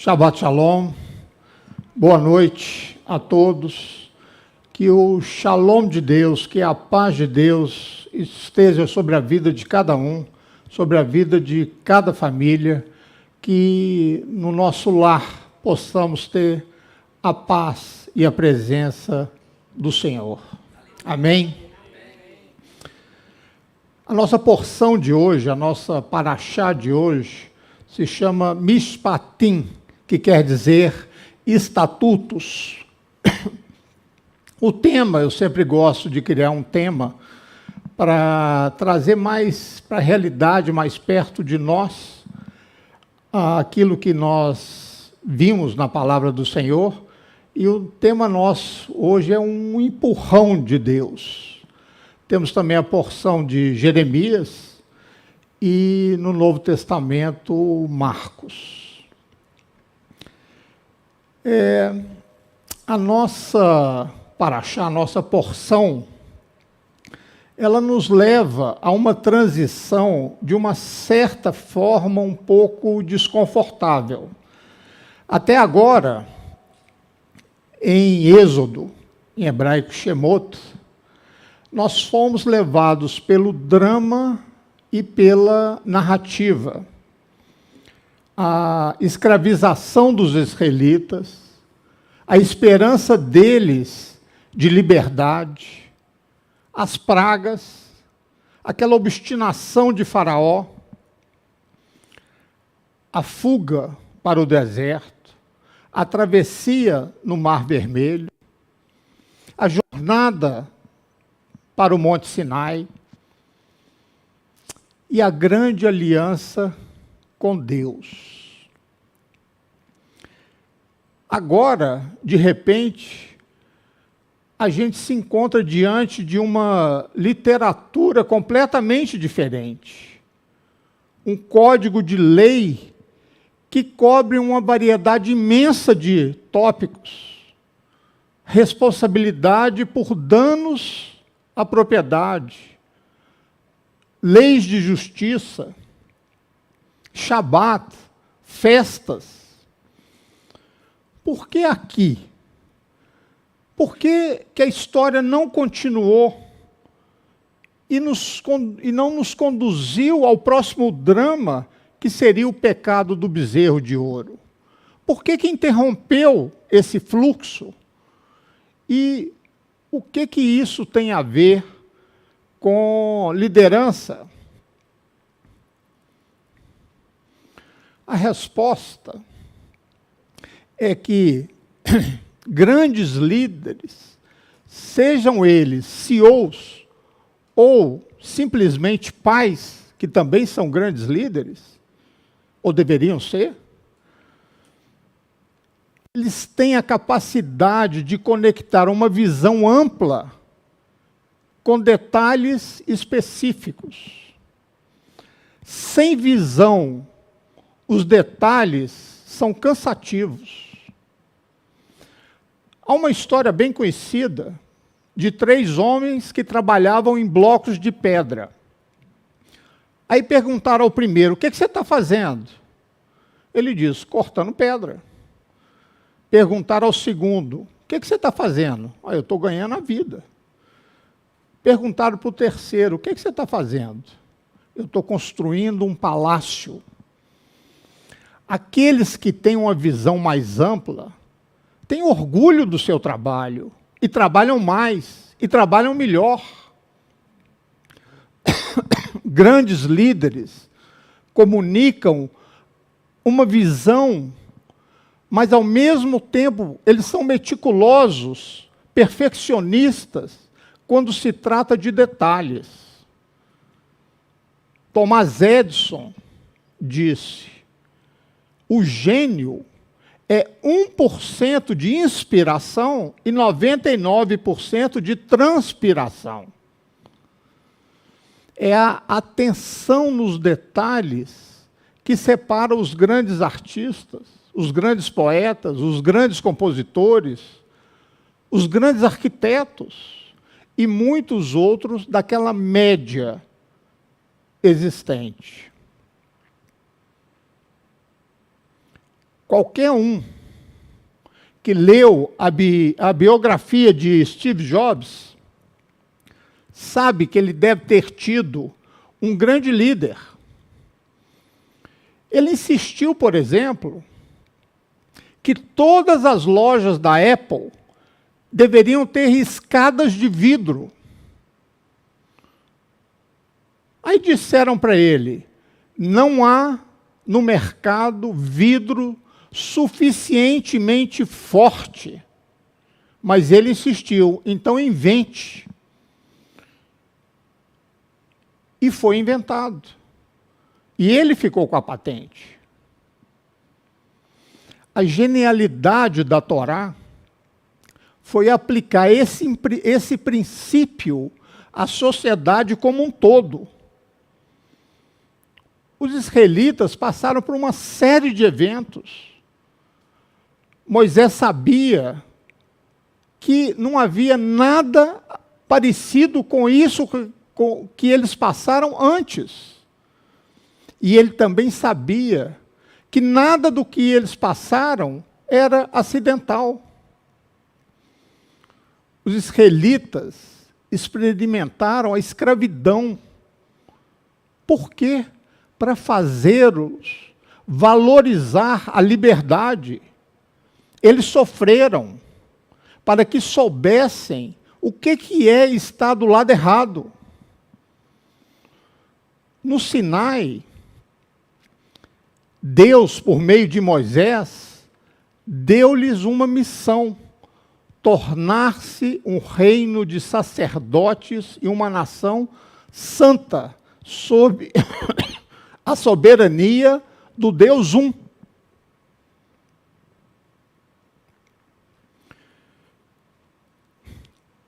Shabbat Shalom, boa noite a todos, que o Shalom de Deus, que a paz de Deus esteja sobre a vida de cada um, sobre a vida de cada família, que no nosso lar possamos ter a paz e a presença do Senhor. Amém? A nossa porção de hoje, a nossa paraxá de hoje, se chama Mishpatim, que quer dizer estatutos. O tema, eu sempre gosto de criar um tema para trazer mais para a realidade, mais perto de nós, aquilo que nós vimos na palavra do Senhor. E o tema nosso hoje é um empurrão de Deus. Temos também a porção de Jeremias e no Novo Testamento, Marcos. A nossa paraxá, a nossa porção, ela nos leva a uma transição de uma certa forma um pouco desconfortável. Até agora, em Êxodo, em hebraico Shemot, nós fomos levados pelo drama e pela narrativa. A escravização dos israelitas, a esperança deles de liberdade, as pragas, aquela obstinação de Faraó, a fuga para o deserto, a travessia no Mar Vermelho, a jornada para o Monte Sinai e a grande aliança com Deus. Agora, de repente, a gente se encontra diante de uma literatura completamente diferente. Um código de lei que cobre uma variedade imensa de tópicos. Responsabilidade por danos à propriedade, leis de justiça, Shabat, festas. Por que aqui? Por que a história não continuou e não nos conduziu ao próximo drama, que seria o pecado do bezerro de ouro? Por que interrompeu esse fluxo? E o que isso tem a ver com liderança? A resposta é que grandes líderes, sejam eles CEOs ou simplesmente pais, que também são grandes líderes, ou deveriam ser, eles têm a capacidade de conectar uma visão ampla com detalhes específicos. Sem visão, os detalhes são cansativos. Há uma história bem conhecida de 3 homens que trabalhavam em blocos de pedra. Aí perguntaram ao primeiro: o que você está fazendo? Ele disse: cortando pedra. Perguntaram ao segundo: o que você está fazendo? Eu estou ganhando a vida. Perguntaram para o terceiro: o que você está fazendo? Eu estou construindo um palácio. Aqueles que têm uma visão mais ampla têm orgulho do seu trabalho, e trabalham mais, e trabalham melhor. Grandes líderes comunicam uma visão, mas ao mesmo tempo eles são meticulosos, perfeccionistas, quando se trata de detalhes. Thomas Edison disse: o gênio é 1% de inspiração e 99% de transpiração. É a atenção nos detalhes que separa os grandes artistas, os grandes poetas, os grandes compositores, os grandes arquitetos e muitos outros daquela média existente. qualquer um que leu a biografia de Steve Jobs sabe que ele deve ter tido um grande líder. Ele insistiu, por exemplo, que todas as lojas da Apple deveriam ter escadas de vidro. Aí disseram para ele, não há no mercado vidro suficientemente forte. Mas ele insistiu, então invente. E foi inventado. E ele ficou com a patente. A genialidade da Torá foi aplicar esse princípio à sociedade como um todo. Os israelitas passaram por uma série de eventos. Moisés sabia que não havia nada parecido com isso que eles passaram antes. E ele também sabia que nada do que eles passaram era acidental. Os israelitas experimentaram a escravidão. Por quê? Para fazê-los valorizar a liberdade. Eles sofreram para que soubessem o que é estar do lado errado. No Sinai, Deus, por meio de Moisés, deu-lhes uma missão: tornar-se um reino de sacerdotes e uma nação santa, sob a soberania do Deus Um.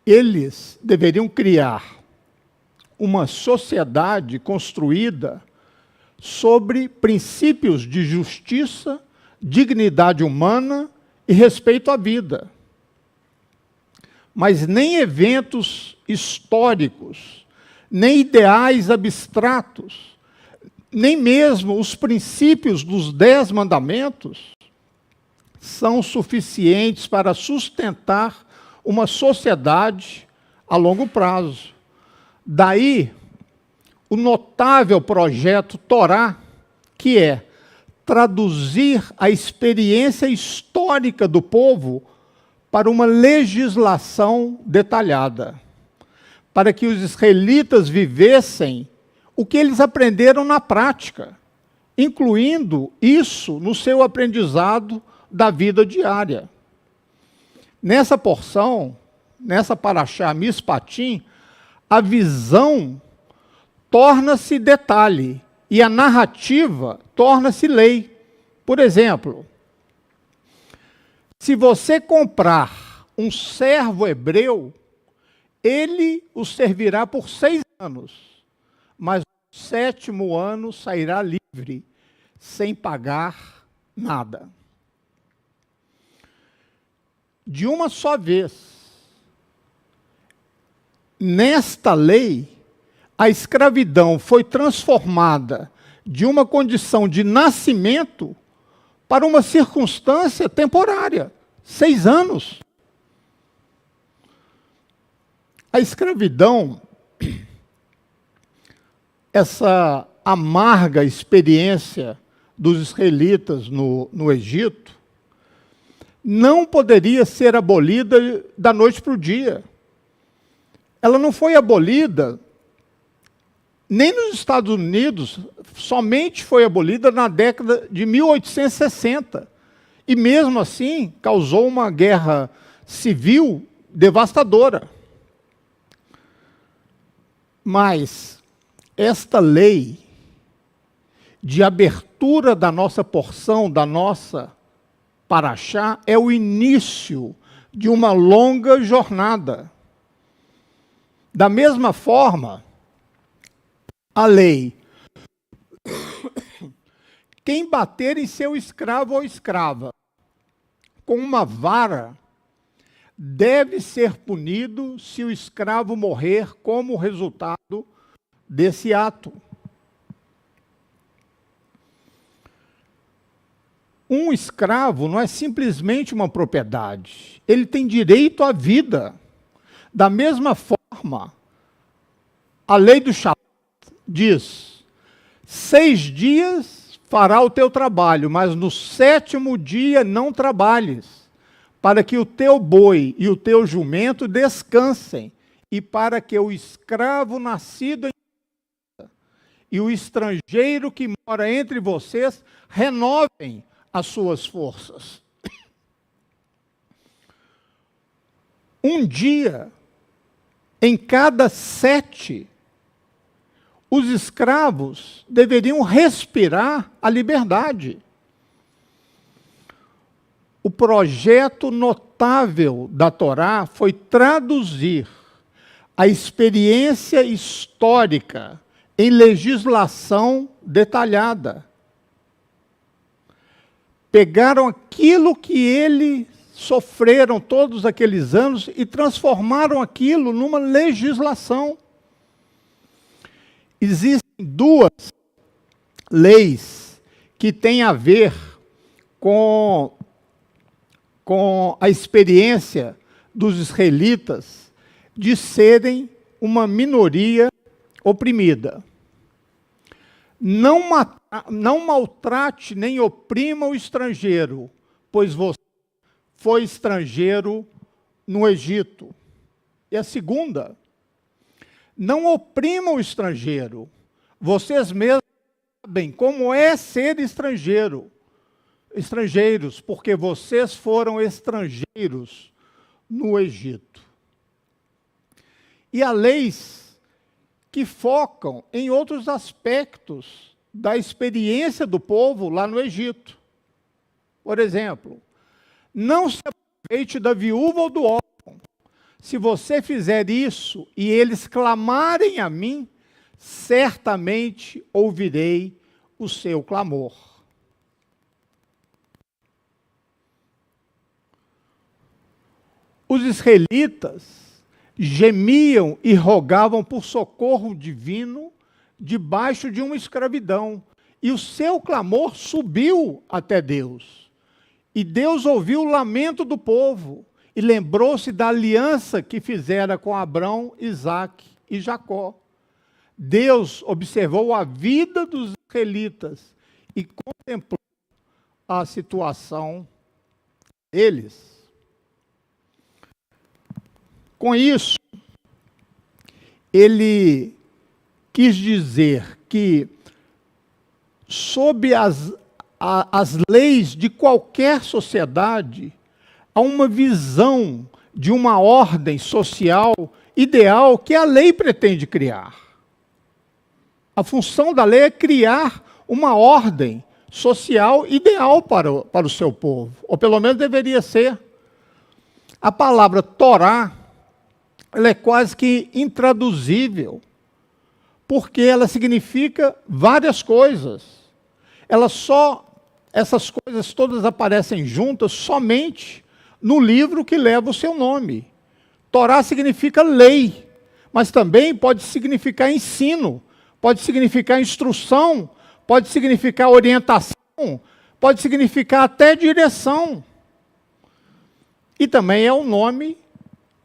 Eles deveriam criar uma sociedade construída sobre princípios de justiça, dignidade humana e respeito à vida. Mas nem eventos históricos, nem ideais abstratos, nem mesmo os princípios dos 10 mandamentos são suficientes para sustentar uma sociedade a longo prazo. Daí, o notável projeto Torá, que é traduzir a experiência histórica do povo para uma legislação detalhada, para que os israelitas vivessem o que eles aprenderam na prática, incluindo isso no seu aprendizado da vida diária. Nessa porção, nessa Parashá Mishpatim, a visão torna-se detalhe e a narrativa torna-se lei. Por exemplo, se você comprar um servo hebreu, ele o servirá por 6 anos, mas no 7º ano sairá livre, sem pagar nada. De uma só vez, nesta lei, a escravidão foi transformada de uma condição de nascimento para uma circunstância temporária, 6 anos. A escravidão, essa amarga experiência dos israelitas no Egito, não poderia ser abolida da noite para o dia. Ela não foi abolida nem nos Estados Unidos, somente foi abolida na década de 1860. E mesmo assim, causou uma guerra civil devastadora. Mas esta lei de abertura da nossa porção, da nossa Parashá, é o início de uma longa jornada. Da mesma forma, a lei: quem bater em seu escravo ou escrava com uma vara deve ser punido se o escravo morrer como resultado desse ato. um escravo não é simplesmente uma propriedade. Ele tem direito à vida. Da mesma forma, a lei do Shabat diz: 6 dias fará o teu trabalho, mas no 7º dia não trabalhes, para que o teu boi e o teu jumento descansem, e para que o escravo nascido e o estrangeiro que mora entre vocês renovem as suas forças. Um dia, em cada 7, os escravos deveriam respirar a liberdade. O projeto notável da Torá foi traduzir a experiência histórica em legislação detalhada. Pegaram aquilo que eles sofreram todos aqueles anos e transformaram aquilo numa legislação. Existem 2 leis que têm a ver com a experiência dos israelitas de serem uma minoria oprimida. Não maltrate nem oprima o estrangeiro, pois você foi estrangeiro no Egito. E a segunda: não oprima o estrangeiro. Vocês mesmos sabem como é ser estrangeiros, porque vocês foram estrangeiros no Egito. E há leis que focam em outros aspectos da experiência do povo lá no Egito. Por exemplo, não se aproveite da viúva ou do órfão. Se você fizer isso e eles clamarem a mim, certamente ouvirei o seu clamor. Os israelitas gemiam e rogavam por socorro divino debaixo de uma escravidão, e o seu clamor subiu até Deus. E Deus ouviu o lamento do povo e lembrou-se da aliança que fizera com Abrão, Isaque e Jacó. Deus observou a vida dos israelitas e contemplou a situação deles. Com isso, ele quis dizer que, sob as leis de qualquer sociedade, há uma visão de uma ordem social ideal que a lei pretende criar. A função da lei é criar uma ordem social ideal para o seu povo, ou pelo menos deveria ser. A palavra Torá, ela é quase que intraduzível, porque ela significa várias coisas. Essas coisas todas aparecem juntas somente no livro que leva o seu nome. Torá significa lei, mas também pode significar ensino, pode significar instrução, pode significar orientação, pode significar até direção. E também é o nome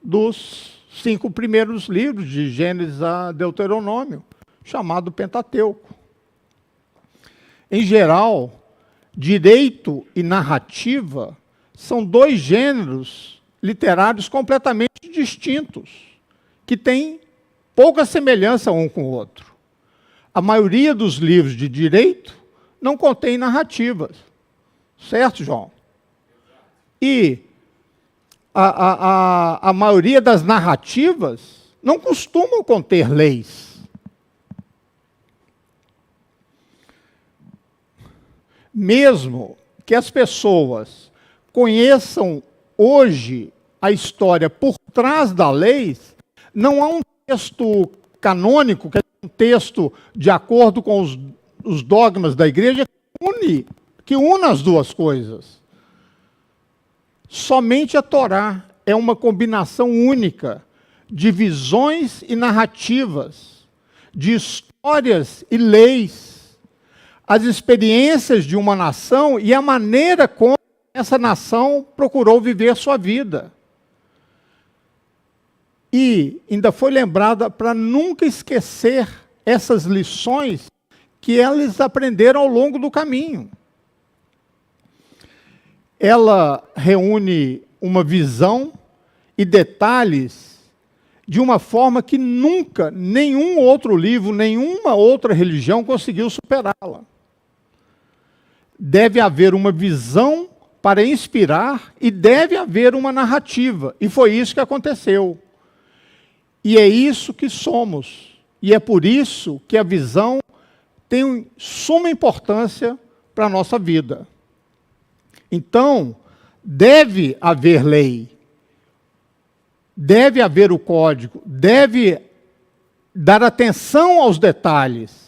dos 5 primeiros livros, de Gênesis a Deuteronômio, chamado Pentateuco. Em geral, direito e narrativa são 2 gêneros literários completamente distintos, que têm pouca semelhança um com o outro. A maioria dos livros de direito não contém narrativas. Certo, João? E a maioria das narrativas não costumam conter leis. Mesmo que as pessoas conheçam hoje a história por trás da lei, não há um texto canônico, que é um texto de acordo com os dogmas da igreja, que une as duas coisas. Somente a Torá é uma combinação única de visões e narrativas, de histórias e leis. as experiências de uma nação e a maneira como essa nação procurou viver sua vida. E ainda foi lembrada para nunca esquecer essas lições que eles aprenderam ao longo do caminho. Ela reúne uma visão e detalhes de uma forma que nunca nenhum outro livro, nenhuma outra religião conseguiu superá-la. Deve haver uma visão para inspirar e deve haver uma narrativa. E foi isso que aconteceu. E é isso que somos. E é por isso que a visão tem suma importância para a nossa vida. Então, deve haver lei, deve haver o código, deve dar atenção aos detalhes,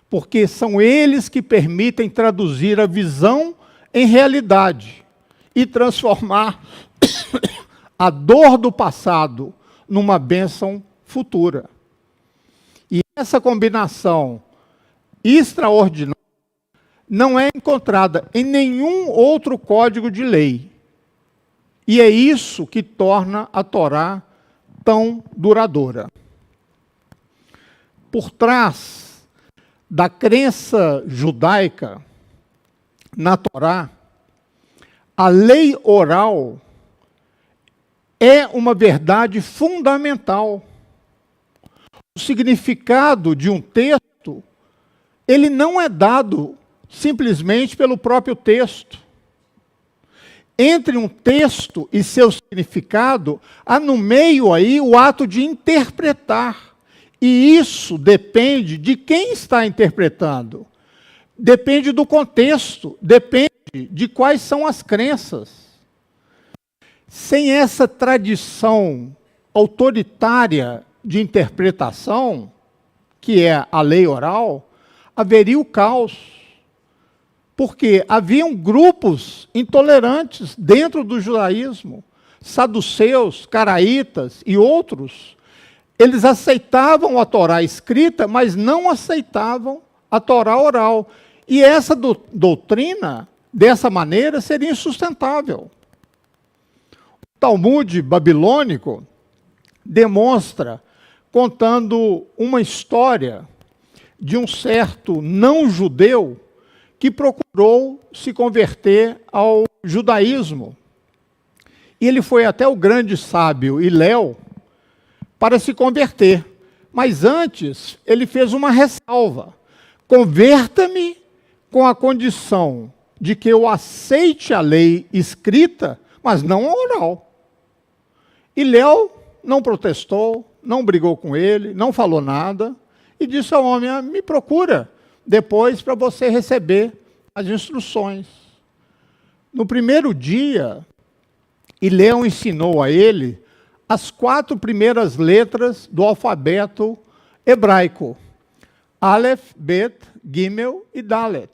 porque são eles que permitem traduzir a visão em realidade e transformar a dor do passado numa bênção futura. E essa combinação extraordinária não é encontrada em nenhum outro código de lei. E é isso que torna a Torá tão duradoura. Por trás da crença judaica na Torá, a lei oral é uma verdade fundamental. O significado de um texto, ele não é dado simplesmente pelo próprio texto. Entre um texto e seu significado, há no meio aí o ato de interpretar. E isso depende de quem está interpretando. Depende do contexto, depende de quais são as crenças. Sem essa tradição autoritária de interpretação, que é a lei oral, haveria o caos. Porque haviam grupos intolerantes dentro do judaísmo, saduceus, caraítas e outros. Eles aceitavam a Torá escrita, mas não aceitavam a Torá oral. E essa doutrina, dessa maneira, seria insustentável. O Talmud babilônico demonstra, contando uma história de um certo não-judeu que procurou se converter ao judaísmo. E ele foi até o grande sábio Hilel para se converter. Mas antes, ele fez uma ressalva. Converta-me com a condição de que eu aceite a lei escrita, mas não a oral. Hilel não protestou, não brigou com ele, não falou nada, e disse ao homem, me procura depois para você receber as instruções. No primeiro dia, Hilel ensinou a ele as 4 primeiras letras do alfabeto hebraico. Aleph, Bet, Gimel e Dalet.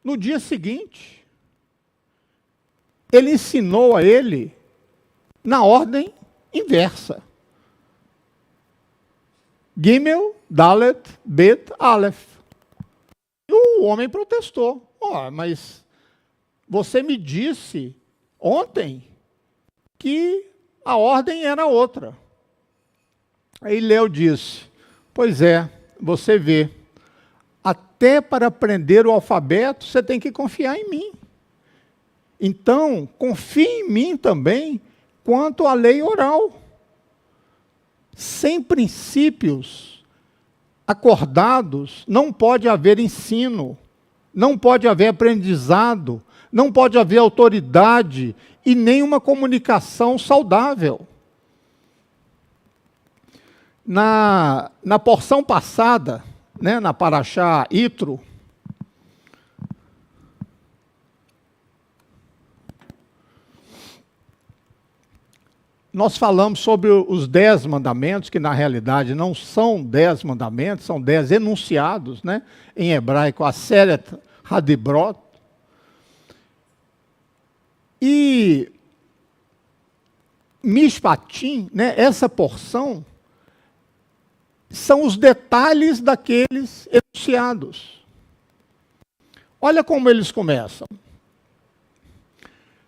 No dia seguinte, ele ensinou a ele na ordem inversa. Gimel, Dalet, Bet, Aleph. E o homem protestou. Mas você me disse ontem que a ordem era outra. Aí Hilel disse, pois é, você vê, até para aprender o alfabeto você tem que confiar em mim. Então, confie em mim também quanto à lei oral. Sem princípios acordados, não pode haver ensino, não pode haver aprendizado, não pode haver autoridade e nem uma comunicação saudável. Na porção passada, na Parashá Itro, nós falamos sobre os 10 mandamentos, que na realidade não são 10 mandamentos, são 10 enunciados, em hebraico, Aseret Hadibrot. E Mishpatim, essa porção, são os detalhes daqueles enunciados. Olha como eles começam.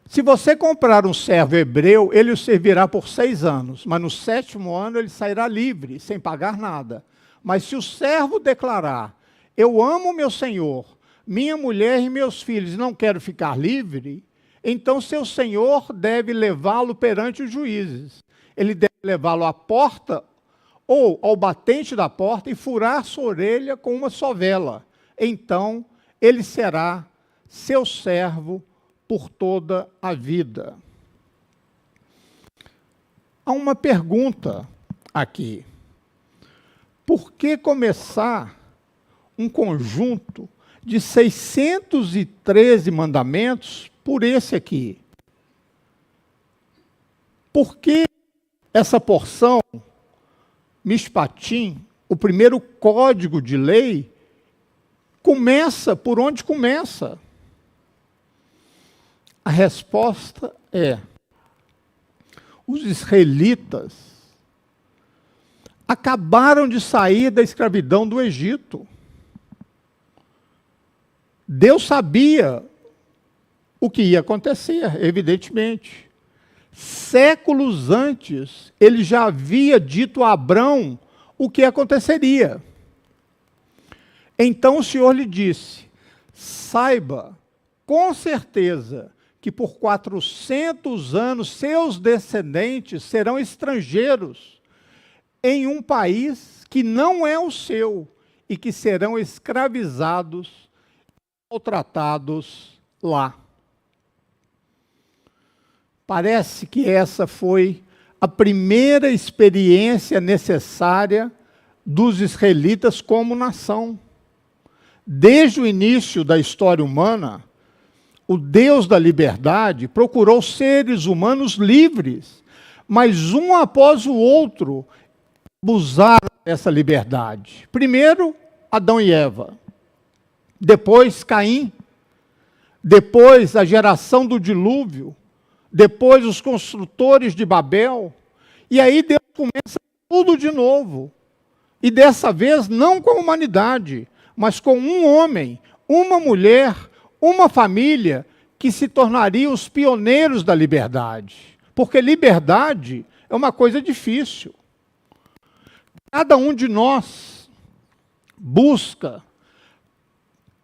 Se você comprar um servo hebreu, ele o servirá por 6 anos, mas no 7º ano ele sairá livre, sem pagar nada. Mas se o servo declarar, eu amo meu senhor, minha mulher e meus filhos, e não quero ficar livre, então seu senhor deve levá-lo perante os juízes. Ele deve levá-lo à porta ou ao batente da porta e furar sua orelha com uma sovela. Então ele será seu servo por toda a vida. Há uma pergunta aqui. Por que começar um conjunto de 613 mandamentos por esse aqui? Por que essa porção, Mishpatim, o primeiro código de lei, começa por onde começa? A resposta é: os israelitas acabaram de sair da escravidão do Egito. Deus sabia o que ia acontecer, evidentemente. Séculos antes, ele já havia dito a Abrão o que aconteceria. Então o Senhor lhe disse: saiba com certeza que por 400 anos seus descendentes serão estrangeiros em um país que não é o seu e que serão escravizados ou tratados lá. Parece que essa foi a primeira experiência necessária dos israelitas como nação. Desde o início da história humana, o Deus da liberdade procurou seres humanos livres, mas um após o outro abusaram dessa liberdade. Primeiro, Adão e Eva. Depois, Caim. Depois, a geração do dilúvio. Depois, os construtores de Babel. E aí Deus começa tudo de novo. E dessa vez, não com a humanidade, mas com um homem, uma mulher, uma família que se tornariam os pioneiros da liberdade. Porque liberdade é uma coisa difícil. Cada um de nós busca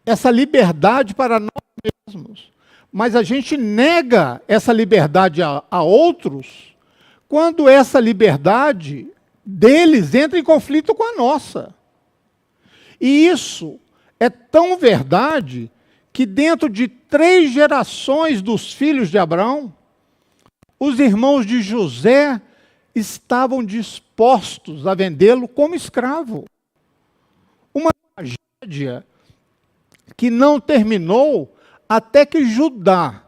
essa liberdade para nós mesmos, mas a gente nega essa liberdade a outros quando essa liberdade deles entra em conflito com a nossa. E isso é tão verdade que dentro de 3 gerações dos filhos de Abraão, os irmãos de José estavam dispostos a vendê-lo como escravo. Uma tragédia que não terminou até que Judá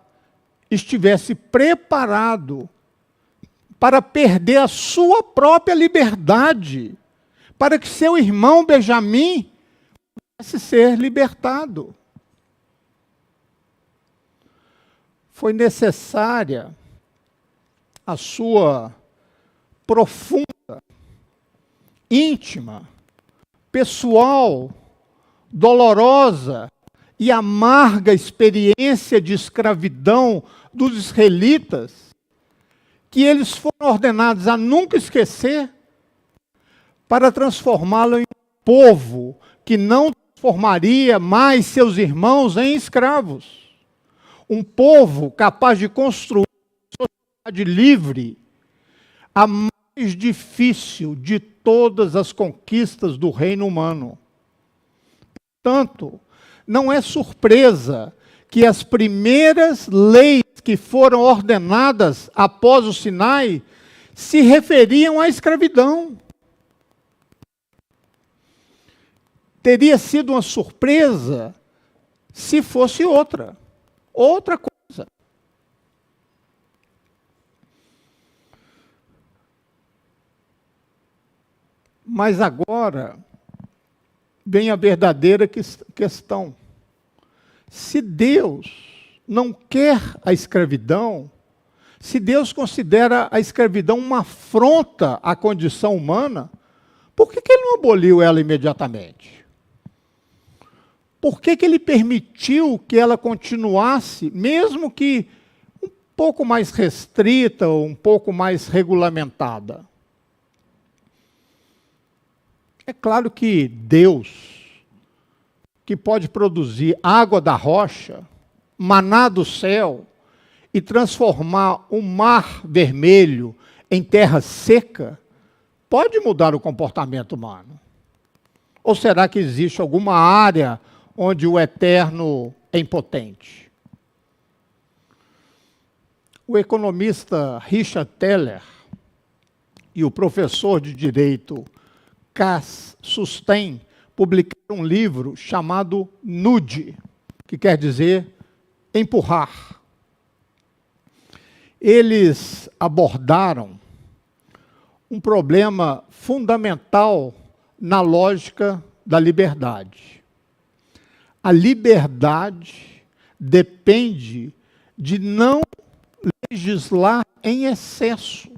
estivesse preparado para perder a sua própria liberdade, para que seu irmão Benjamim pudesse ser libertado. Foi necessária a sua profunda, íntima, pessoal, dolorosa e amarga experiência de escravidão dos israelitas, que eles foram ordenados a nunca esquecer, para transformá-lo em um povo que não transformaria mais seus irmãos em escravos. Um povo capaz de construir uma sociedade livre, a mais difícil de todas as conquistas do reino humano. Portanto, não é surpresa que as primeiras leis que foram ordenadas após o Sinai se referiam à escravidão. Teria sido uma surpresa se fosse outra coisa. Mas agora vem a verdadeira questão. Se Deus não quer a escravidão, se Deus considera a escravidão uma afronta à condição humana, por que ele não aboliu ela imediatamente? Por que ele permitiu que ela continuasse, mesmo que um pouco mais restrita, ou um pouco mais regulamentada? É claro que Deus, que pode produzir água da rocha, maná do céu, e transformar o mar vermelho em terra seca, pode mudar o comportamento humano. Ou será que existe alguma área onde o eterno é impotente? O economista Richard Thaler e o professor de direito Cass Sunstein publicaram um livro chamado Nudge, que quer dizer empurrar. Eles abordaram um problema fundamental na lógica da liberdade. A liberdade depende de não legislar em excesso.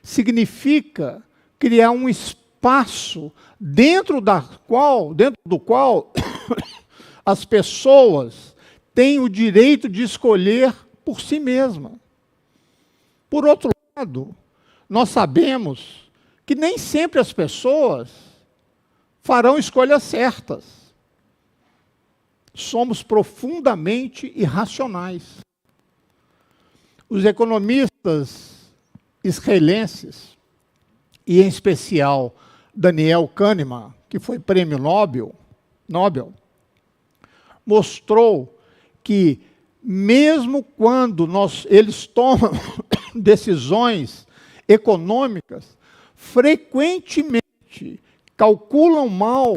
Significa criar um espaço dentro do qual as pessoas têm o direito de escolher por si mesma. Por outro lado, nós sabemos que nem sempre as pessoas farão escolhas certas. Somos profundamente irracionais. Os economistas israelenses, e em especial Daniel Kahneman, que foi prêmio Nobel, mostrou que mesmo quando eles tomam decisões econômicas, frequentemente calculam mal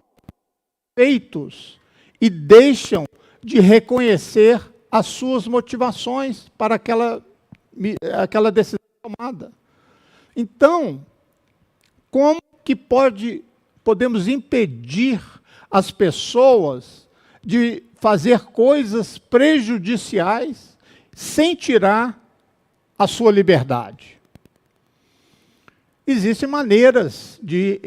feitos e deixam de reconhecer as suas motivações para aquela decisão tomada. Então, como que podemos impedir as pessoas de fazer coisas prejudiciais sem tirar a sua liberdade? Existem maneiras de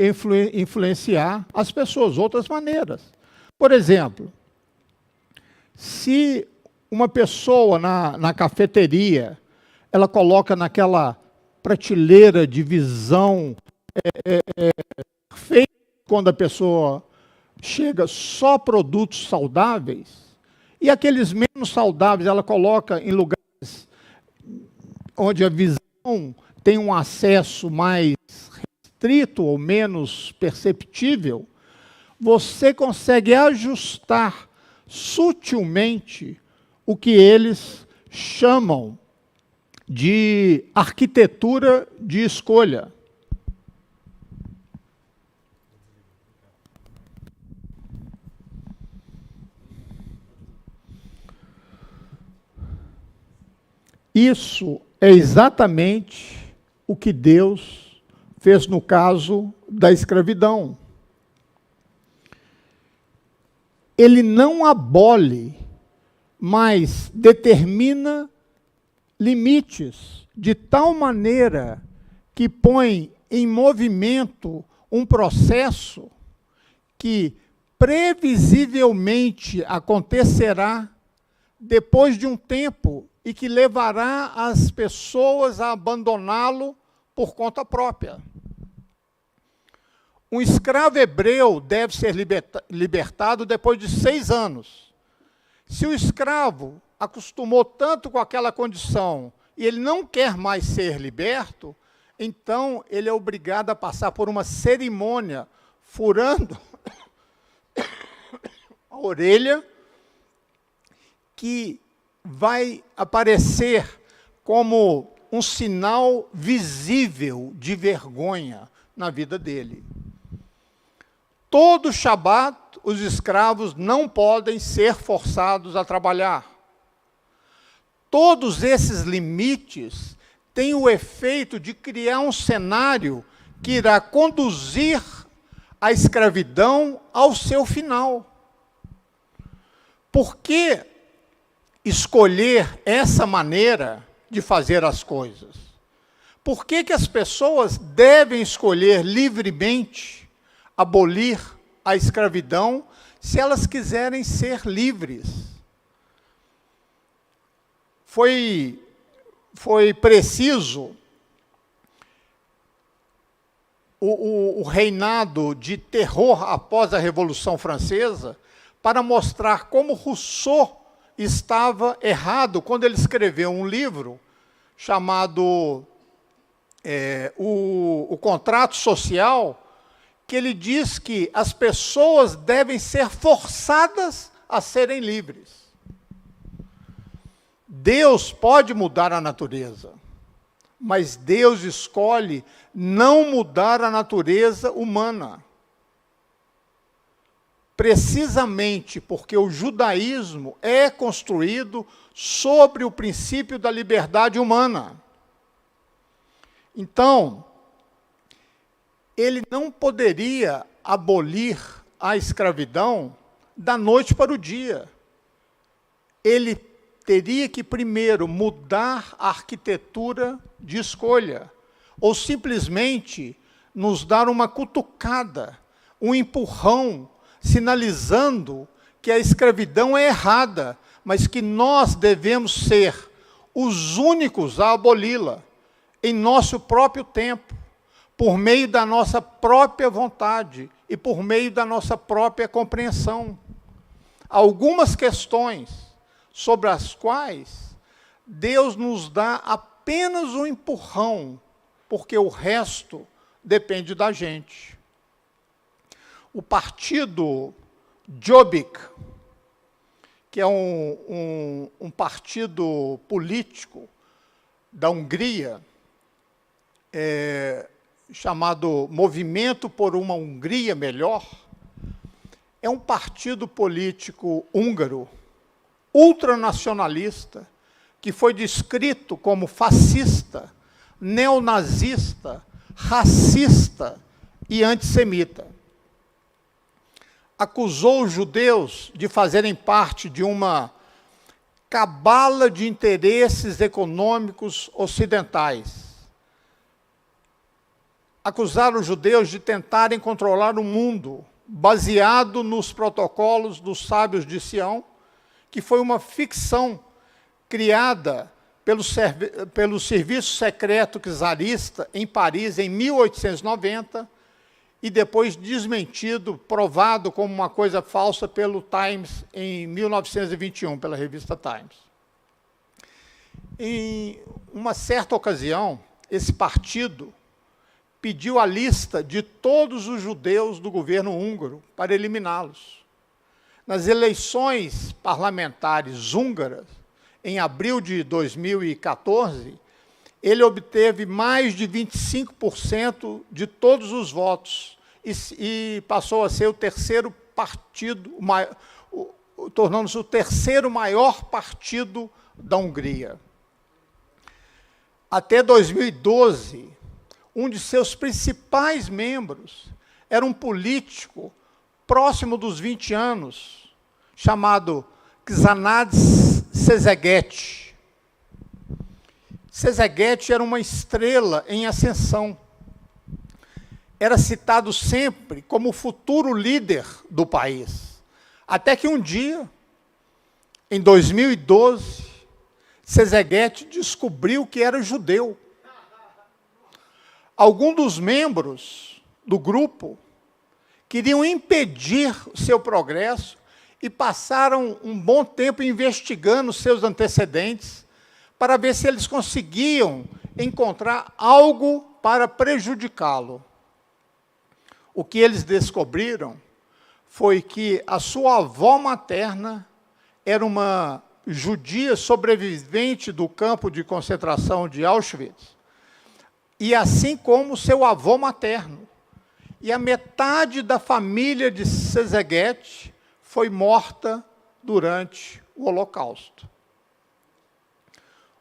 influenciar as pessoas, outras maneiras. Por exemplo, se uma pessoa na cafeteria, ela coloca naquela prateleira de visão perfeita, quando a pessoa chega só produtos saudáveis, e aqueles menos saudáveis ela coloca em lugares onde a visão tem um acesso mais restrito ou menos perceptível, você consegue ajustar sutilmente o que eles chamam de arquitetura de escolha. Isso é exatamente o que Deus fez no caso da escravidão. Ele não abole, mas determina limites de tal maneira que põe em movimento um processo que previsivelmente acontecerá depois de um tempo e que levará as pessoas a abandoná-lo por conta própria. Um escravo hebreu deve ser libertado depois de 6 anos. Se o escravo acostumou tanto com aquela condição e ele não quer mais ser liberto, então ele é obrigado a passar por uma cerimônia furando a orelha, que vai aparecer como um sinal visível de vergonha na vida dele. Todo Shabat, os escravos não podem ser forçados a trabalhar. Todos esses limites têm o efeito de criar um cenário que irá conduzir a escravidão ao seu final. Por que escolher essa maneira de fazer as coisas? Por que as pessoas devem escolher livremente abolir a escravidão se elas quiserem ser livres? Foi preciso o reinado de terror após a Revolução Francesa para mostrar como Rousseau estava errado quando ele escreveu um livro chamado o Contrato Social, que ele diz que as pessoas devem ser forçadas a serem livres. Deus pode mudar a natureza, mas Deus escolhe não mudar a natureza humana. Precisamente porque o judaísmo é construído sobre o princípio da liberdade humana. Então, ele não poderia abolir a escravidão da noite para o dia. Ele teria que primeiro mudar a arquitetura de escolha, ou simplesmente nos dar uma cutucada, um empurrão, sinalizando que a escravidão é errada, mas que nós devemos ser os únicos a aboli-la, em nosso próprio tempo, por meio da nossa própria vontade e por meio da nossa própria compreensão. Algumas questões sobre as quais Deus nos dá apenas um empurrão, porque o resto depende da gente. O partido Jobbik, que é um partido político da Hungria, chamado Movimento por uma Hungria Melhor, é um partido político húngaro, ultranacionalista, que foi descrito como fascista, neonazista, racista e antissemita. Acusou os judeus de fazerem parte de uma cabala de interesses econômicos ocidentais. Acusaram os judeus de tentarem controlar o mundo, baseado nos protocolos dos sábios de Sião, que foi uma ficção criada pelo serviço secreto czarista em Paris em 1890 e depois desmentido, provado como uma coisa falsa pelo Times em 1921, pela revista Times. Em uma certa ocasião, esse partido pediu a lista de todos os judeus do governo húngaro para eliminá-los. Nas eleições parlamentares húngaras, em abril de 2014, ele obteve mais de 25% de todos os votos e passou a ser o terceiro partido, tornando-se o terceiro maior partido da Hungria. Até 2012, um de seus principais membros era um político próximo dos 20 anos, chamado Xanades Szegety. Szegety era uma estrela em ascensão. Era citado sempre como o futuro líder do país. Até que um dia, em 2012, Szegety descobriu que era judeu. Alguns dos membros do grupo queriam impedir o seu progresso e passaram um bom tempo investigando seus antecedentes para ver se eles conseguiam encontrar algo para prejudicá-lo. O que eles descobriram foi que a sua avó materna era uma judia sobrevivente do campo de concentração de Auschwitz, e assim como seu avô materno. E a metade da família de Szegety foi morta durante o Holocausto.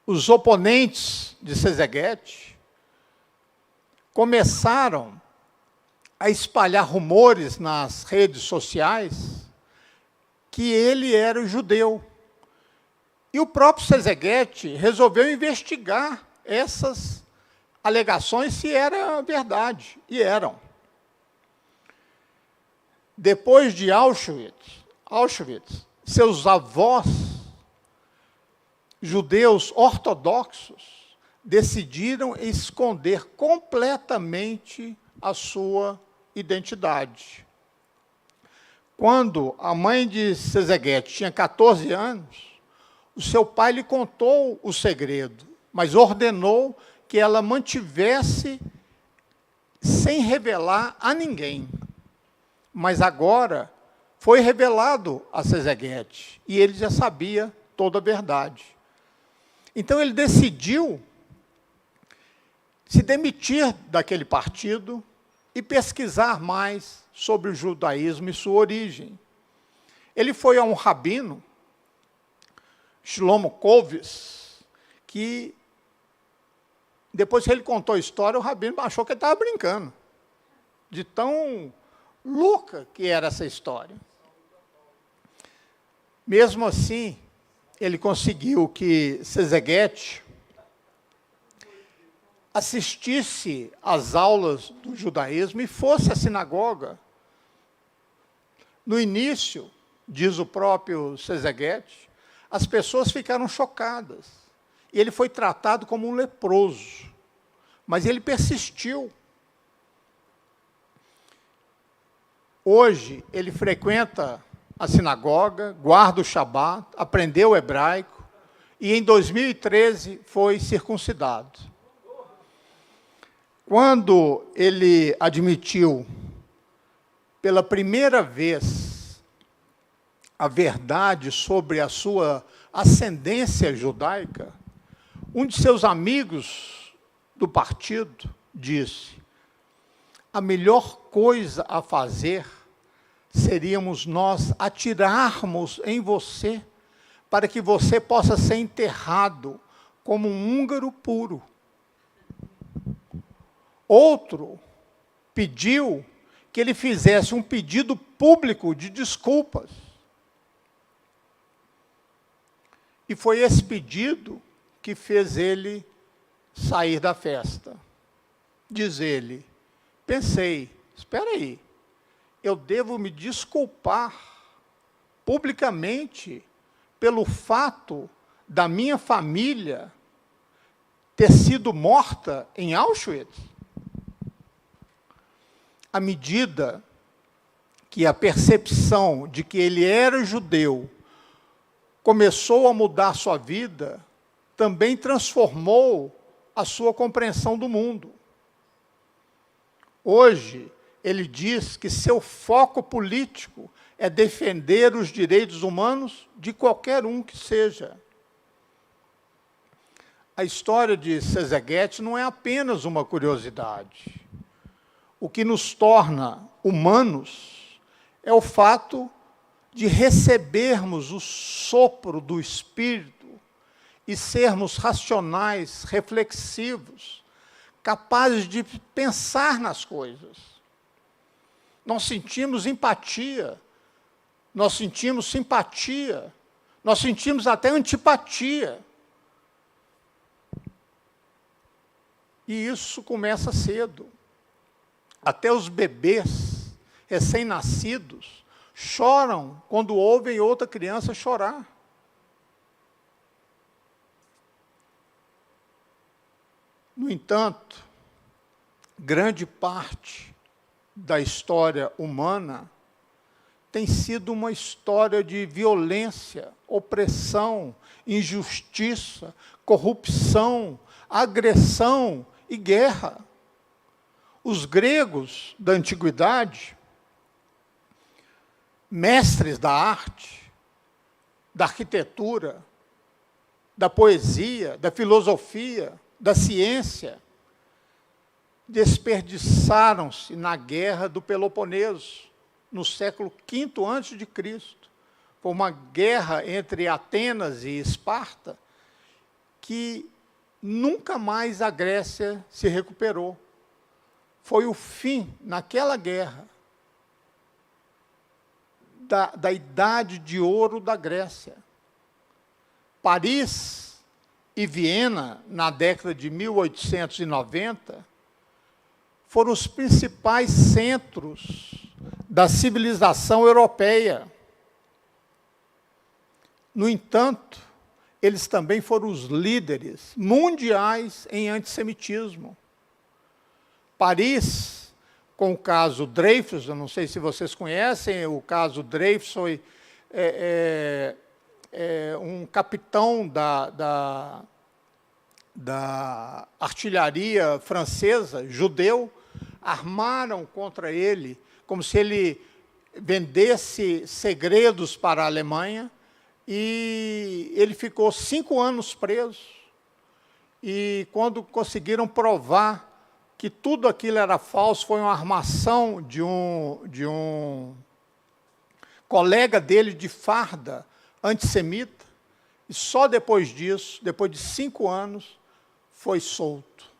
Os oponentes de Szegety começaram a espalhar rumores nas redes sociais que ele era judeu. E o próprio Szegety resolveu investigar essas alegações se era verdade, e eram. Depois de Auschwitz, seus avós, judeus ortodoxos, decidiram esconder completamente a sua identidade. Quando a mãe de Szegedy tinha 14 anos, o seu pai lhe contou o segredo, mas ordenou que ela mantivesse sem revelar a ninguém. Mas agora foi revelado a Szegedy, e ele já sabia toda a verdade. Então ele decidiu se demitir daquele partido e pesquisar mais sobre o judaísmo e sua origem. Ele foi a um rabino, Shlomo Kovis, que, depois que ele contou a história, o rabino achou que ele estava brincando, de tão louca que era essa história. Mesmo assim, ele conseguiu que Szegedy assistisse às aulas do judaísmo e fosse à sinagoga. No início, diz o próprio Szegedy, as pessoas ficaram chocadas. E ele foi tratado como um leproso. Mas ele persistiu. Hoje, ele frequenta a sinagoga, guarda o Shabat, aprendeu o hebraico, e em 2013 foi circuncidado. Quando ele admitiu pela primeira vez a verdade sobre a sua ascendência judaica, um de seus amigos do partido disse: a melhor coisa a fazer seríamos nós atirarmos em você para que você possa ser enterrado como um húngaro puro. Outro pediu que ele fizesse um pedido público de desculpas. E foi esse pedido que fez ele sair da festa. Diz ele: pensei, espera aí, eu devo me desculpar publicamente pelo fato da minha família ter sido morta em Auschwitz? À medida que a percepção de que ele era judeu começou a mudar sua vida, também transformou a sua compreensão do mundo. Hoje, ele diz que seu foco político é defender os direitos humanos de qualquer um que seja. A história de Szegedy não é apenas uma curiosidade. O que nos torna humanos é o fato de recebermos o sopro do Espírito e sermos racionais, reflexivos, capazes de pensar nas coisas. Nós sentimos empatia, nós sentimos simpatia, nós sentimos até antipatia. E isso começa cedo. Até os bebês recém-nascidos choram quando ouvem outra criança chorar. No entanto, grande parte da história humana tem sido uma história de violência, opressão, injustiça, corrupção, agressão e guerra. Os gregos da antiguidade, mestres da arte, da arquitetura, da poesia, da filosofia, da ciência, desperdiçaram-se na guerra do Peloponeso, no século V a.C. Foi uma guerra entre Atenas e Esparta que nunca mais a Grécia se recuperou. Foi o fim, naquela guerra, da idade de ouro da Grécia. Paris e Viena, na década de 1890, foram os principais centros da civilização europeia. No entanto, eles também foram os líderes mundiais em antissemitismo. Paris, com o caso Dreyfus, eu não sei se vocês conhecem, o caso Dreyfus foi um capitão da artilharia francesa, judeu, armaram contra ele, como se ele vendesse segredos para a Alemanha, e ele ficou 5 anos preso. E quando conseguiram provar que tudo aquilo era falso, foi uma armação de um colega dele de farda, antissemita, e só depois disso, depois de 5 anos, foi solto.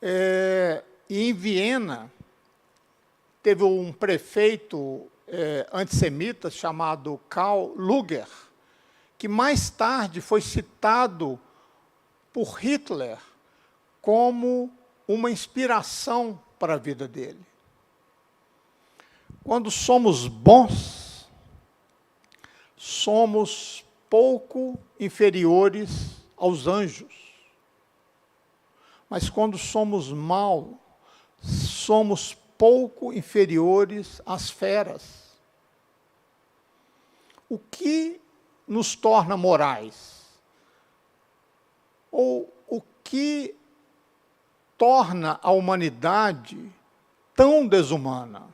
E em Viena, teve um prefeito antissemita chamado Karl Lueger, que mais tarde foi citado por Hitler como uma inspiração para a vida dele. Quando somos bons, somos pouco inferiores aos anjos. Mas quando somos maus, somos pouco inferiores às feras. O que nos torna morais? Ou o que torna a humanidade tão desumana?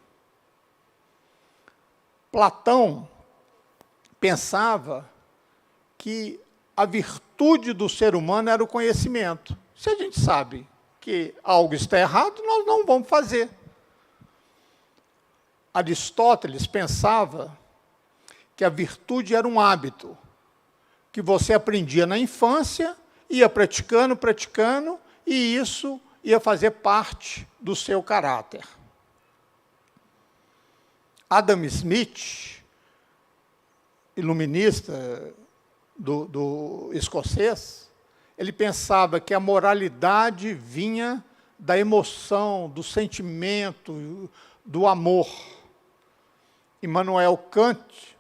Platão pensava que a virtude do ser humano era o conhecimento. Se a gente sabe que algo está errado, nós não vamos fazer. Aristóteles pensava que a virtude era um hábito, que você aprendia na infância, ia praticando, e isso ia fazer parte do seu caráter. Adam Smith, iluminista do escocês, ele pensava que a moralidade vinha da emoção, do sentimento, do amor. Immanuel Kant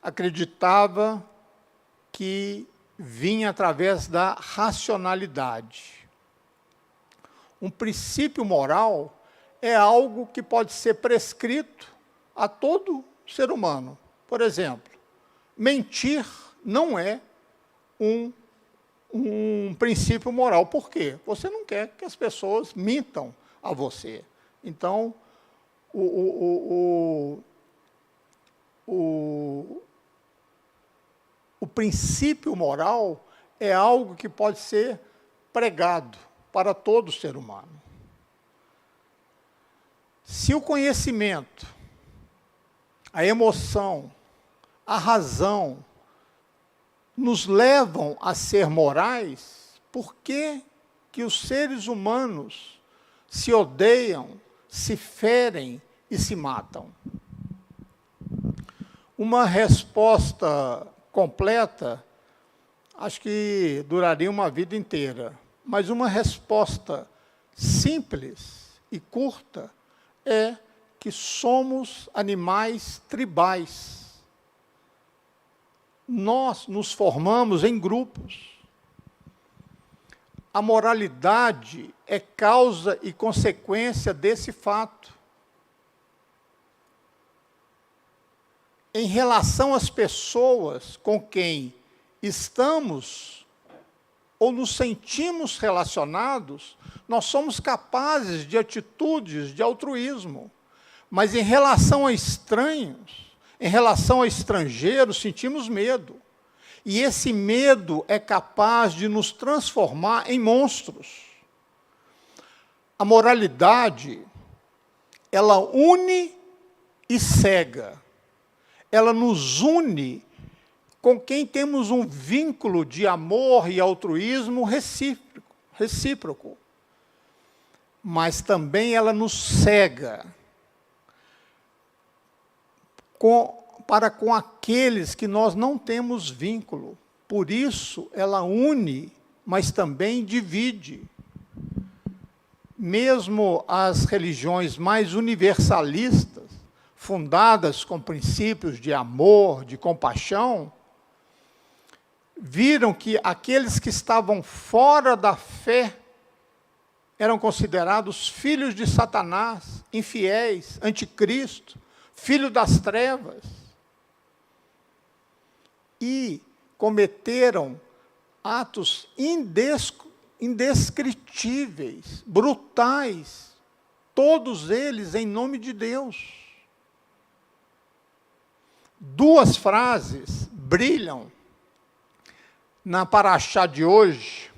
acreditava que vinha através da racionalidade. Um princípio moral é algo que pode ser prescrito a todo ser humano. Por exemplo, mentir não é um princípio moral. Por quê? Você não quer que as pessoas mintam a você. Então, o princípio moral é algo que pode ser pregado para todo ser humano. Se o conhecimento, a emoção, a razão nos levam a ser morais, por que os seres humanos se odeiam, se ferem e se matam? Uma resposta completa, acho que duraria uma vida inteira, mas uma resposta simples e curta é que somos animais tribais. Nós nos formamos em grupos. A moralidade é causa e consequência desse fato. Em relação às pessoas com quem estamos ou nos sentimos relacionados, nós somos capazes de atitudes de altruísmo. Mas em relação a estranhos, em relação a estrangeiros, sentimos medo. E esse medo é capaz de nos transformar em monstros. A moralidade, ela une e cega. Ela nos une com quem temos um vínculo de amor e altruísmo recíproco. Mas também ela nos cega para com aqueles que nós não temos vínculo. Por isso, ela une, mas também divide. Mesmo as religiões mais universalistas, fundadas com princípios de amor, de compaixão, viram que aqueles que estavam fora da fé eram considerados filhos de Satanás, infiéis, anticristo, filho das trevas. E cometeram atos indescritíveis, brutais, todos eles em nome de Deus. Duas frases brilham na paraxá de hoje.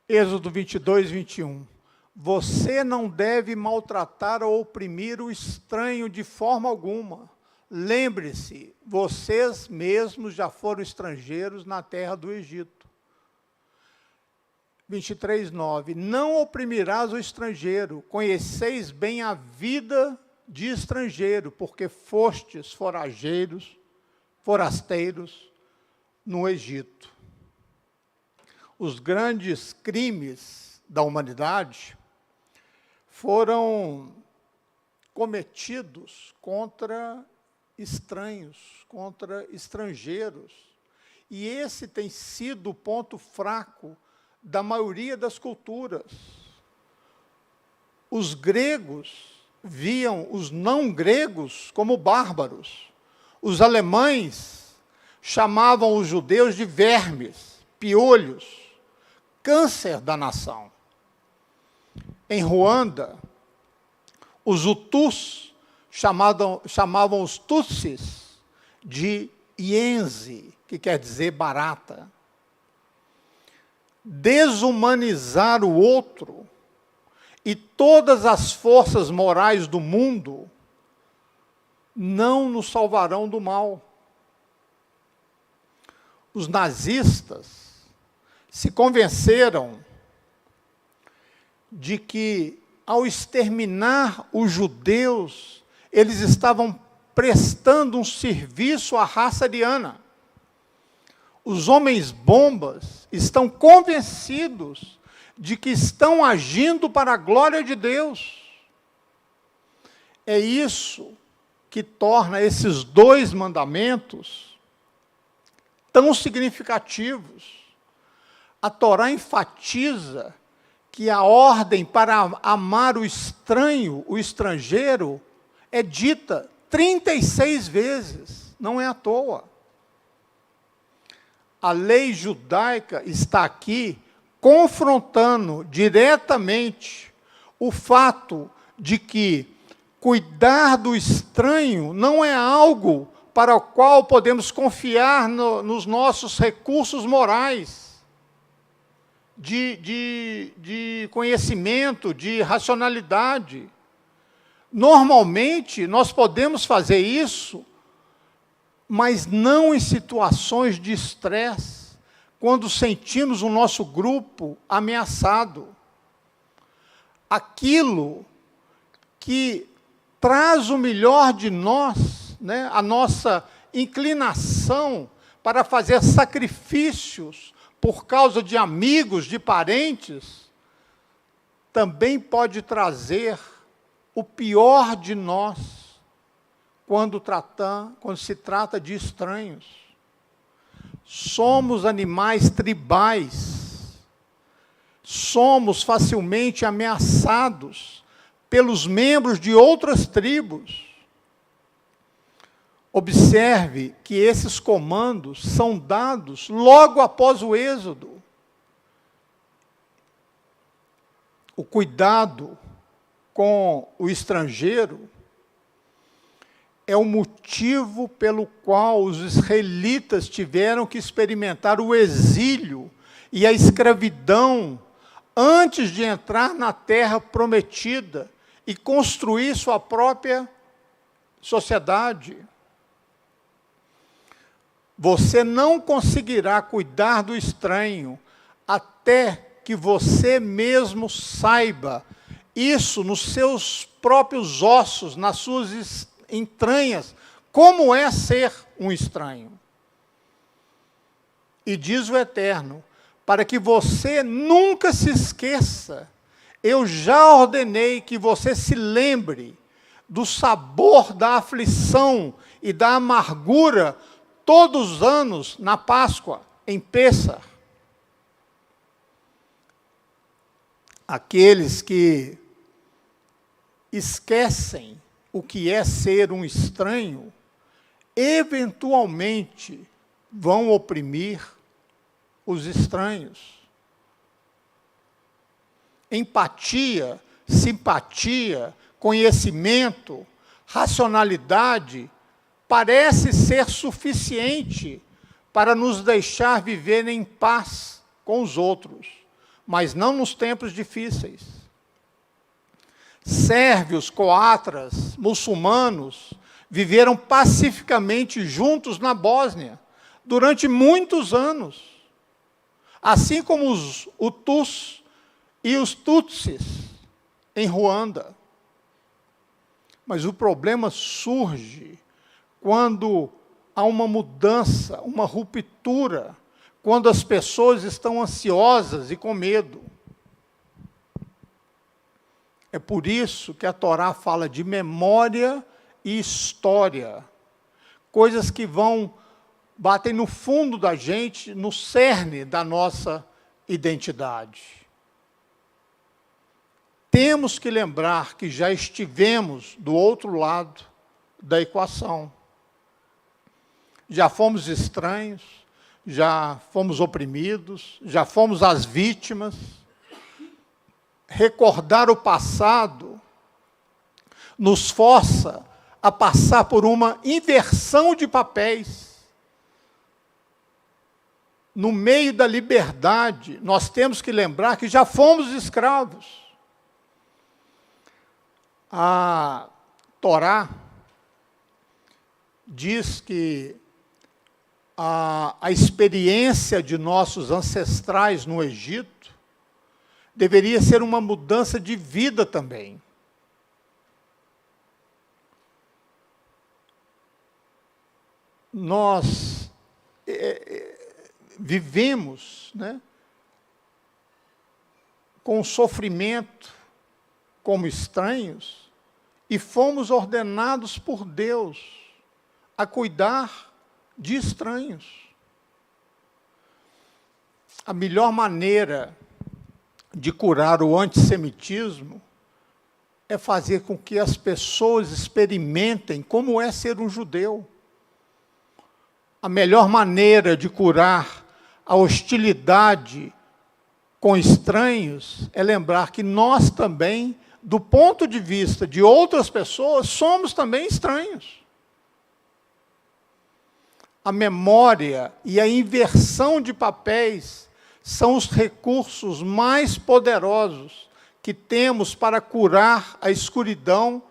Êxodo 22, 21. Você não deve maltratar ou oprimir o estranho de forma alguma. Lembre-se, vocês mesmos já foram estrangeiros na terra do Egito. 23, 9. Não oprimirás o estrangeiro, conheceis bem a vida de estrangeiro, porque fostes forasteiros no Egito. Os grandes crimes da humanidade foram cometidos contra estranhos, contra estrangeiros. E esse tem sido o ponto fraco da maioria das culturas. Os gregos viam os não-gregos como bárbaros. Os alemães chamavam os judeus de vermes, piolhos, câncer da nação. Em Ruanda, os Hutus chamavam os Tutsis de Ienze, que quer dizer barata. Desumanizar o outro e todas as forças morais do mundo não nos salvarão do mal. Os nazistas se convenceram de que, ao exterminar os judeus, eles estavam prestando um serviço à raça ariana. Os homens-bombas estão convencidos de que estão agindo para a glória de Deus. É isso que torna esses dois mandamentos tão significativos. A Torá enfatiza que a ordem para amar o estranho, o estrangeiro, é dita 36 vezes, não é à toa. A lei judaica está aqui confrontando diretamente o fato de que cuidar do estranho não é algo para o qual podemos confiar nos nossos recursos morais, de conhecimento, de racionalidade. Normalmente, nós podemos fazer isso, mas não em situações de estresse, quando sentimos o nosso grupo ameaçado. Aquilo que traz o melhor de nós, né, a nossa inclinação para fazer sacrifícios por causa de amigos, de parentes, também pode trazer o pior de nós, quando se trata de estranhos. Somos animais tribais. Somos facilmente ameaçados pelos membros de outras tribos. Observe que esses comandos são dados logo após o Êxodo. O cuidado com o estrangeiro é o motivo pelo qual os israelitas tiveram que experimentar o exílio e a escravidão antes de entrar na terra prometida e construir sua própria sociedade. Você não conseguirá cuidar do estranho até que você mesmo saiba isso nos seus próprios ossos, nas suas entranhas, como é ser um estranho. E diz o Eterno, para que você nunca se esqueça, eu já ordenei que você se lembre do sabor da aflição e da amargura todos os anos na Páscoa, em Pêssar. Aqueles que esquecem o que é ser um estranho, eventualmente vão oprimir os estranhos. Empatia, simpatia, conhecimento, racionalidade, parece ser suficiente para nos deixar viver em paz com os outros, mas não nos tempos difíceis. Sérvios, coatras, muçulmanos viveram pacificamente juntos na Bósnia durante muitos anos, assim como os Hutus e os Tutsis em Ruanda. Mas o problema surge quando há uma mudança, uma ruptura, quando as pessoas estão ansiosas e com medo. É por isso que a Torá fala de memória e história, coisas que batem no fundo da gente, no cerne da nossa identidade. Temos que lembrar que já estivemos do outro lado da equação. Já fomos estranhos, já fomos oprimidos, já fomos as vítimas. Recordar o passado nos força a passar por uma inversão de papéis. No meio da liberdade, nós temos que lembrar que já fomos escravos. A Torá diz que a experiência de nossos ancestrais no Egito deveria ser uma mudança de vida também. Nós vivemos, né, com sofrimento como estranhos e fomos ordenados por Deus a cuidar de estranhos. A melhor maneira de curar o antissemitismo é fazer com que as pessoas experimentem como é ser um judeu. A melhor maneira de curar a hostilidade com estranhos é lembrar que nós também, do ponto de vista de outras pessoas, somos também estranhos. A memória e a inversão de papéis são os recursos mais poderosos que temos para curar a escuridão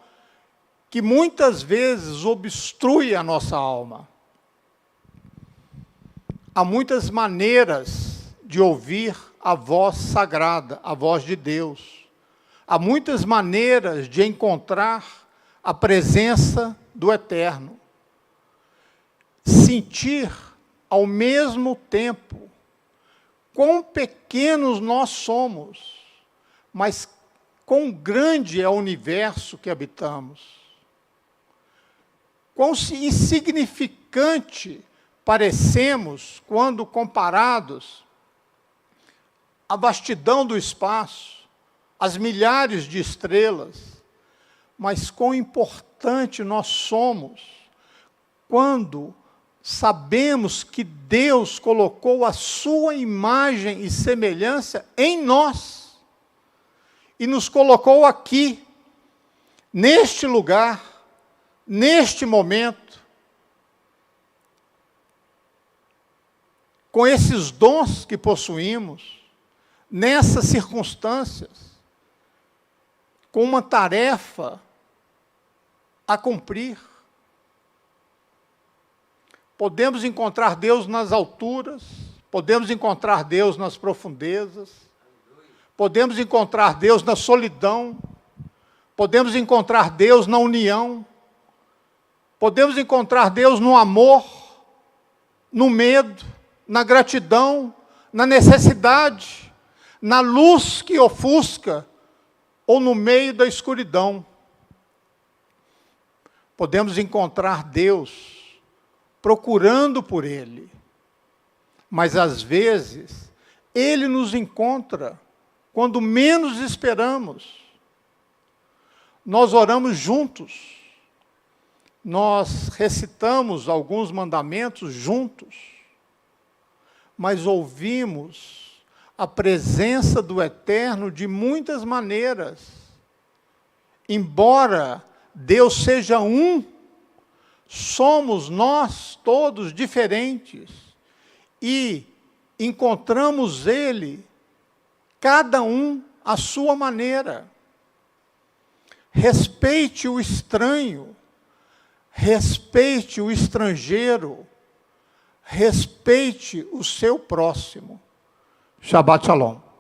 que muitas vezes obstrui a nossa alma. Há muitas maneiras de ouvir a voz sagrada, a voz de Deus. Há muitas maneiras de encontrar a presença do Eterno. Sentir, ao mesmo tempo, quão pequenos nós somos, mas quão grande é o universo que habitamos. Quão insignificante parecemos quando comparados à vastidão do espaço, às milhares de estrelas, mas quão importante nós somos quando sabemos que Deus colocou a sua imagem e semelhança em nós e nos colocou aqui, neste lugar, neste momento, com esses dons que possuímos, nessas circunstâncias, com uma tarefa a cumprir. Podemos encontrar Deus nas alturas, podemos encontrar Deus nas profundezas, podemos encontrar Deus na solidão, podemos encontrar Deus na união, podemos encontrar Deus no amor, no medo, na gratidão, na necessidade, na luz que ofusca ou no meio da escuridão. Podemos encontrar Deus procurando por Ele, mas às vezes Ele nos encontra quando menos esperamos. Nós oramos juntos, nós recitamos alguns mandamentos juntos, mas ouvimos a presença do Eterno de muitas maneiras. Embora Deus seja um, somos nós todos diferentes e encontramos Ele, cada um à sua maneira. Respeite o estranho, respeite o estrangeiro, respeite o seu próximo. Shabbat Shalom.